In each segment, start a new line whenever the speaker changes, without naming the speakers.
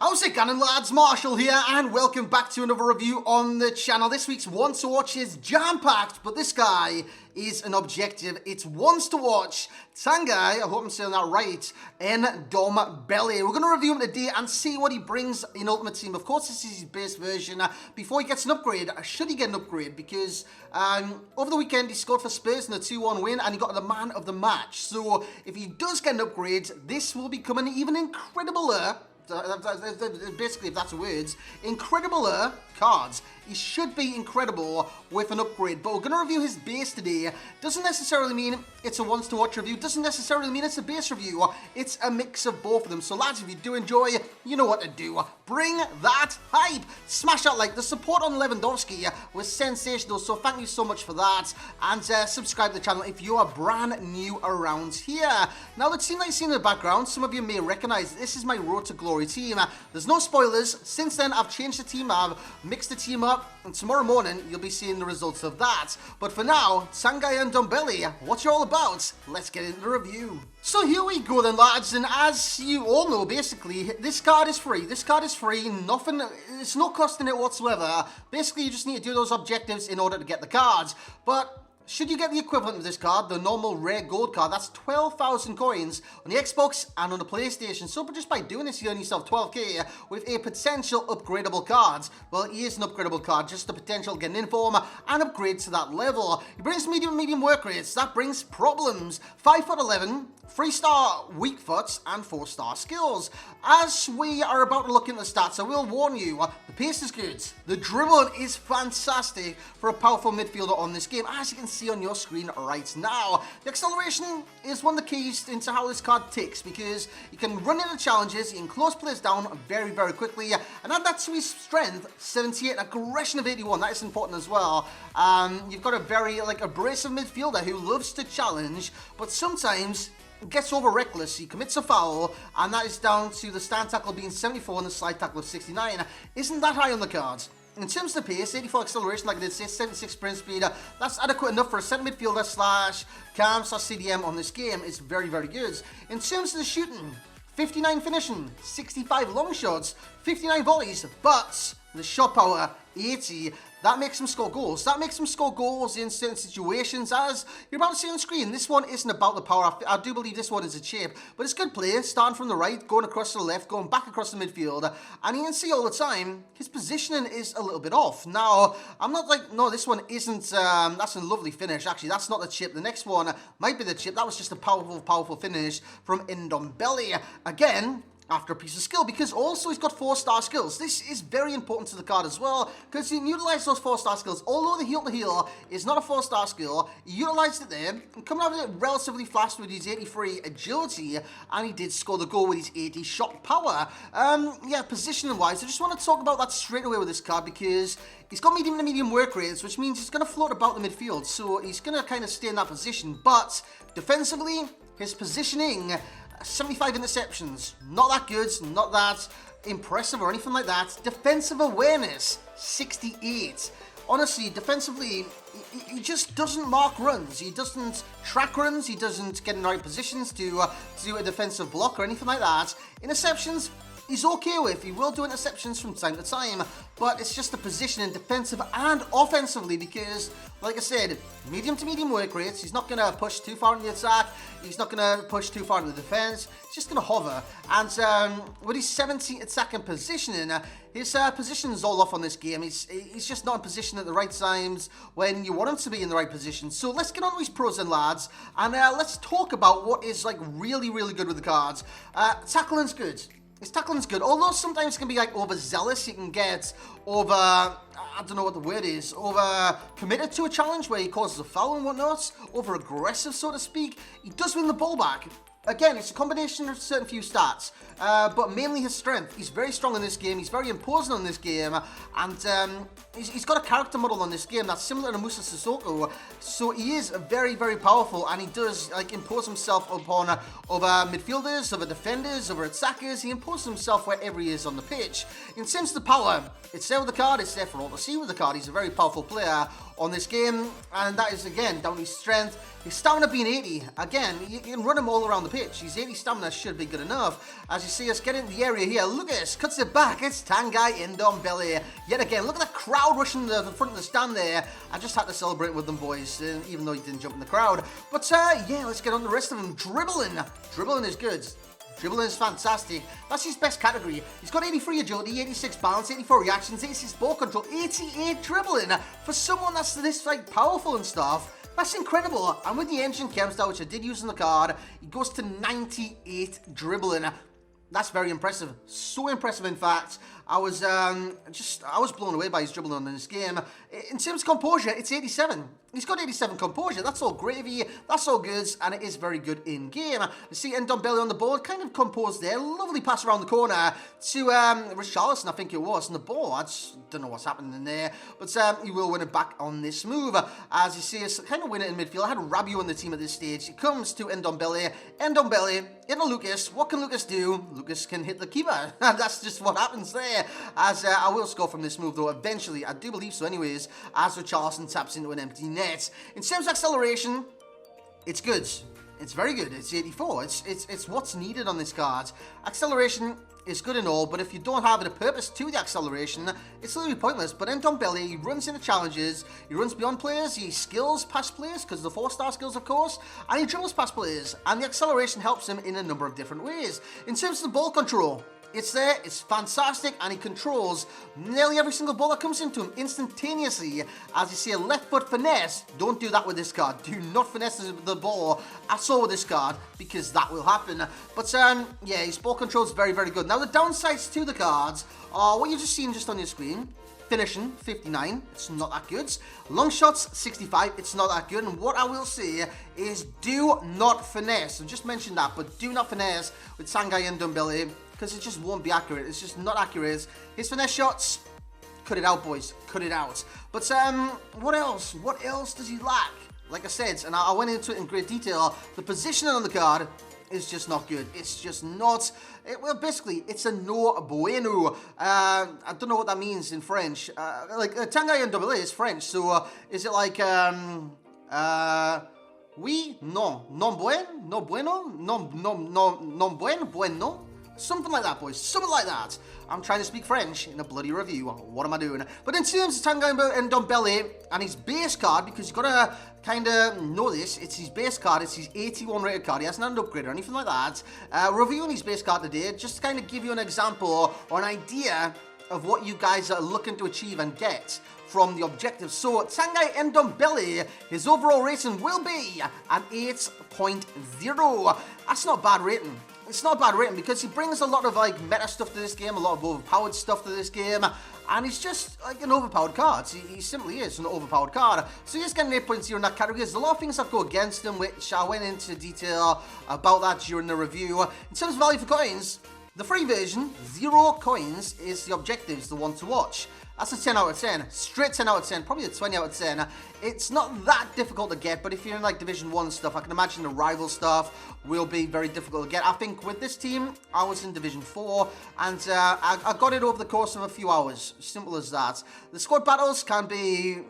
How's it going, lads? Marshall here, and welcome back to another review on the channel. This week's Once to Watch is jam-packed, but this guy is an objective. It's Once to Watch Tanguy, I hope I'm saying that right, Ndombele. We're going to review him today and see what he brings in Ultimate Team. Of course, this is his base version. Before he gets an upgrade, should he get an upgrade? Because over the weekend, he scored for Spurs in a 2-1 win, and he got the man of the match. So if he does get an upgrade, this will become an even incredibler, basically, if that's words, incredibler cards. He should be incredible with an upgrade, but we're going to review his base today. Doesn't necessarily mean it's a Once to Watch review, doesn't necessarily mean it's a base review. It's a mix of both of them. So lads, if you do enjoy, you know what to do. Bring that hype. Smash that like. The support on Lewandowski was sensational, so thank you so much for that. And subscribe to the channel if you are brand new around here. Now, the team that you see in the background, some of you may recognize, this is my Road to Glory team. There's no spoilers. Since then, I've changed the team. I've mixed the team up, and tomorrow morning you'll be seeing the results of that. But for now, Tanguy Ndombele, what you're all about, let's get into the review. So here we go then, lads, and as you all know, basically, this card is free. This card is free, nothing, it's no cost in it whatsoever. Basically, you just need to do those objectives in order to get the cards. But should you get the equivalent of this card, the normal rare gold card, that's 12,000 coins on the Xbox and on the PlayStation. So just by doing this, you earn yourself 12k with a potential upgradable card. Well, it is an upgradable card, just the potential getting in form and upgrade to that level. It brings medium work rates, that brings problems. 5'11", 3-star weak foot, and 4-star skills. As we are about to look into the stats, I will warn you, the pace is good. The dribbling is fantastic for a powerful midfielder on this game, as you can see on your screen right now. The acceleration is one of the keys into how this card ticks, because you can run into challenges, you can close players down very quickly, and add that to his strength, 78, aggression of 81, that is important as well. You've got a very abrasive midfielder who loves to challenge, but sometimes gets over reckless. He commits a foul, and that is down to the stand tackle being 74 and the slide tackle of 69. Isn't that high on the cards? In terms of the pace, 84 acceleration, like I did say, 76 sprint speed, that's adequate enough for a centre midfielder slash cam slash CDM on this game. It's very good. In terms of the shooting, 59 finishing, 65 long shots, 59 volleys, but the shot power, 80. That makes him score goals. That makes him score goals in certain situations. As you're about to see on the screen, this one isn't about the power. I do believe this one is a chip, but it's good play, starting from the right, going across to the left, going back across the midfield, and you can see all the time, his positioning is a little bit off. Now, I'm not like, no, this one isn't, that's a lovely finish. Actually, that's not the chip. The next one might be the chip. That was just a powerful finish from Ndombele. Again, after a piece of skill, because also he's got 4-star skills. This is very important to the card as well, because you can utilize those 4-star skills. Although the heel to heel is not a 4-star skill, he utilized it there, and coming out of it relatively fast with his 83 agility, and he did score the goal with his 80 shot power. Yeah, positioning wise, I just want to talk about that straight away with this card, because he's got medium to medium work rates, which means he's going to float about the midfield, so he's going to kind of stay in that position. But defensively, his positioning, 75 interceptions, not that good, not that impressive or anything like that. Defensive awareness, 68. Honestly, defensively, he just doesn't mark runs. He doesn't track runs. He doesn't get in the right positions to do a defensive block or anything like that. Interceptions, he's okay with. He will do interceptions from time to time, but it's just the positioning, defensive and offensively, because, like I said, medium to medium work rates. He's not going to push too far in the attack. He's not going to push too far in the defense. He's just going to hover. And with his 70 attacking positioning, his position's all off on this game. He's just not in position at the right times when you want him to be in the right position. So let's get on to his pros and lads, and let's talk about what is really good with the cards. Tackling's good. His tackling's good, although sometimes it can be overzealous. You can get over, I don't know what the word is, over committed to a challenge where he causes a foul and whatnot, over aggressive, so to speak. He does win the ball back. Again, it's a combination of certain few stats, but mainly his strength. He's very strong in this game, he's very imposing on this game, and he's got a character model on this game that's similar to Musa Sissoko, so he is very powerful, and he does impose himself upon over midfielders, over defenders, over attackers. He imposes himself wherever he is on the pitch. In terms of the power, it's there with the card, it's there for all to see with the card. He's a very powerful player on this game, and that is again down to his strength. His stamina being 80, again, you can run him all around the pitch. His 80 stamina should be good enough. As you see us get into the area here, Lucas cuts it back. It's Tanguy Ndombele. Yet again, look at that crowd rushing the front of the stand there. I just had to celebrate with them, boys, even though he didn't jump in the crowd. But yeah, let's get on the rest of them. Dribbling. Dribbling is good. Dribbling is fantastic. That's his best category. He's got 83 agility, 86 balance, 84 reactions, 86 ball control, 88 dribbling. For someone that's this like powerful and stuff, that's incredible. And with the Ancient Chemstar, which I did use in the card, he goes to 98 dribbling. That's very impressive. So impressive, in fact. I was blown away by his dribbling in this game. In terms of composure, it's 87. He's got 87 composure. That's all gravy. That's all good, and it is very good in game. You see Ndombele on the board, kind of composed there. Lovely pass around the corner to Richarlison, I think it was, on the ball. I just don't know what's happening in there, but he will win it back on this move. As you see us kind of win it in midfield. I had Rabiot in the team at this stage. It comes to Ndombele. Ndombele into Lucas. What can Lucas do? Lucas can hit the keeper. That's just what happens there. As I will score from this move, though, eventually. I do believe so anyways, as Richarlison taps into an empty net. In terms of acceleration, it's good. It's very good. It's 84. It's what's needed on this card. Acceleration is good and all, but if you don't have a purpose to the acceleration, it's literally pointless. But Ndombele, he runs into challenges, he runs beyond players, he skills past players, because of the 4-star skills, of course, and he dribbles past players, and the acceleration helps him in a number of different ways. In terms of the ball control, it's there, it's fantastic, and he controls nearly every single ball that comes into him instantaneously. As you see, a left foot finesse, don't do that with this card. Do not finesse the ball at all with this card, because that will happen. But yeah, his ball control is very, very good. Now the downsides to the cards are what you've just seen just on your screen. Finishing, 59, it's not that good. Long shots, 65, it's not that good. And what I will say is do not finesse. I just mentioned that, but do not finesse with Tanguy Ndombele, because it just won't be accurate. It's just not accurate. His finesse shots, cut it out, boys. Cut it out. But what else? What else does he lack? Like I said, and I went into it in great detail, the positioning on the card is just not good. It's just not... well, basically, it's a no bueno. I don't know what that means in French. Tanguy Ndombele is French, so is it like... oui, no, non bueno, no bueno, non bueno? Something like that, boys. Something like that. I'm trying to speak French in a bloody review. What am I doing? But in terms of Tanguy Ndombele and his base card, because you've got to kind of know this, it's his base card. It's his 81 rated card. He hasn't had an upgrade or anything like that. Reviewing his base card today, just to kind of give you an example or an idea of what you guys are looking to achieve and get from the objectives. So Tanguy Ndombele, his overall rating will be an 8.0. That's not a bad rating. It's not a bad rating because he brings a lot of like meta stuff to this game, a lot of overpowered stuff to this game, and he's just like an overpowered card. He simply is an overpowered card. So he's getting 8.0 in that category. There's a lot of things that go against him, which I went into detail about that during the review. In terms of value for coins, the free version, 0 coins, is the objective, is the one to watch. That's a 10 out of 10, straight 10 out of 10, probably a 20 out of 10. It's not that difficult to get, but if you're in like Division 1 stuff, I can imagine the rival stuff will be very difficult to get. I think with this team, I was in Division 4, and I got it over the course of a few hours, simple as that. The squad battles can be,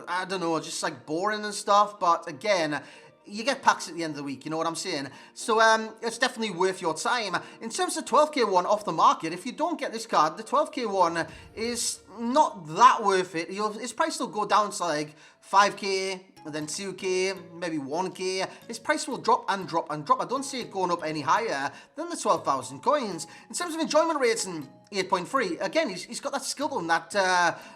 I don't know, just like boring and stuff, but again, you get packs at the end of the week, you know what I'm saying? So it's definitely worth your time. In terms of 12k one off the market, if you don't get this card, the 12k one is not that worth it. His price will go down to like 5k, and then 2k, maybe 1k. His price will drop and drop and drop. I don't see it going up any higher than the 12,000 coins. In terms of enjoyment rating, 8.3. Again, he's got that skill and that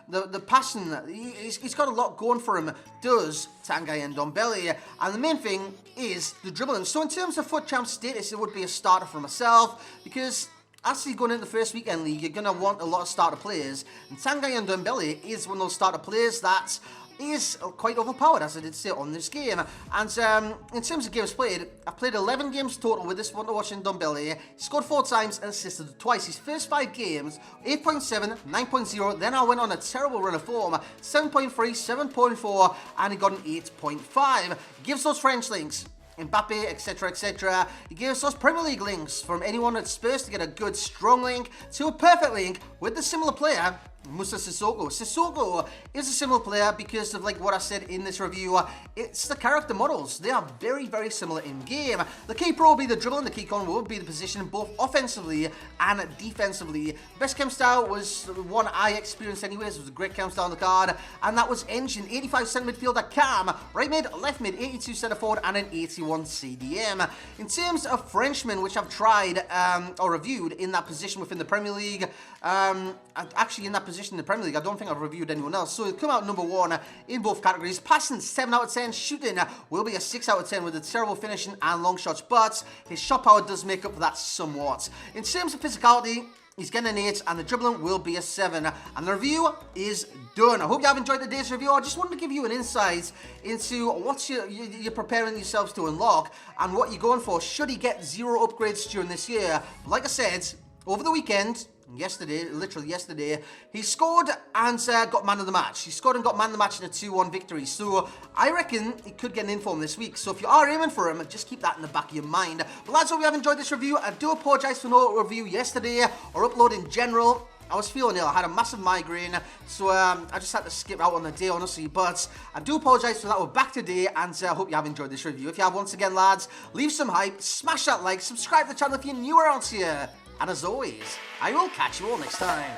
the passion. He's got a lot going for him. Does Tanguy Ndombele, and the main thing is the dribbling. So in terms of FUT Champ status, it would be a starter for myself because actually going into the first weekend league, you're going to want a lot of starter players, and Tanguy Ndombele is one of those starter players that is quite overpowered, as I did say on this game. And in terms of games played, I played 11 games total with this one to watch Ndombele. He scored 4 times and assisted twice. His first 5 games, 8.7, 9.0, then I went on a terrible run of form, 7.3, 7.4, and he got an 8.5. Gives those French links, Mbappe, etc, etc. He gives us Premier League links from anyone at Spurs to get a good strong link to a perfect link with the similar player Musa Sissoko. Sissoko is a similar player because of like what I said in this review. It's the character models. They are very, very similar in game. The key pro will be the dribbling, the key con will be the position, both offensively and defensively. Best chem style was one I experienced anyways. It was a great chem style on the card, and that was Engine. 85% midfielder cam, right mid, left mid, 82 centre forward, and an 81 CDM. In terms of Frenchmen, which I've tried or reviewed in that position within the Premier League, actually in that position in the Premier League, I don't think I've reviewed anyone else. So he'll come out number 1 in both categories. Passing 7 out of 10, shooting will be a 6 out of 10 with a terrible finishing and long shots, but his shot power does make up for that somewhat. In terms of physicality, he's getting an 8, and the dribbling will be a 7. And the review is done. I hope you have enjoyed today's review. I just wanted to give you an insight into what you're preparing yourselves to unlock and what you're going for should he get 0 upgrades during this year. Like I said, over the weekend, literally yesterday, he scored and got man of the match. He scored and got man of the match in a 2-1 victory. So I reckon he could get an inform this week. So if you are aiming for him, just keep that in the back of your mind. But lads, hope you have enjoyed this review. I do apologise for no review yesterday or upload in general. I was feeling ill. I had a massive migraine, so I just had to skip out on the day, honestly. But I do apologise for that. We're back today, and I hope you have enjoyed this review. If you have, once again, lads, leave some hype, smash that like, subscribe to the channel if you're new around here. And as always, I will catch you all next time.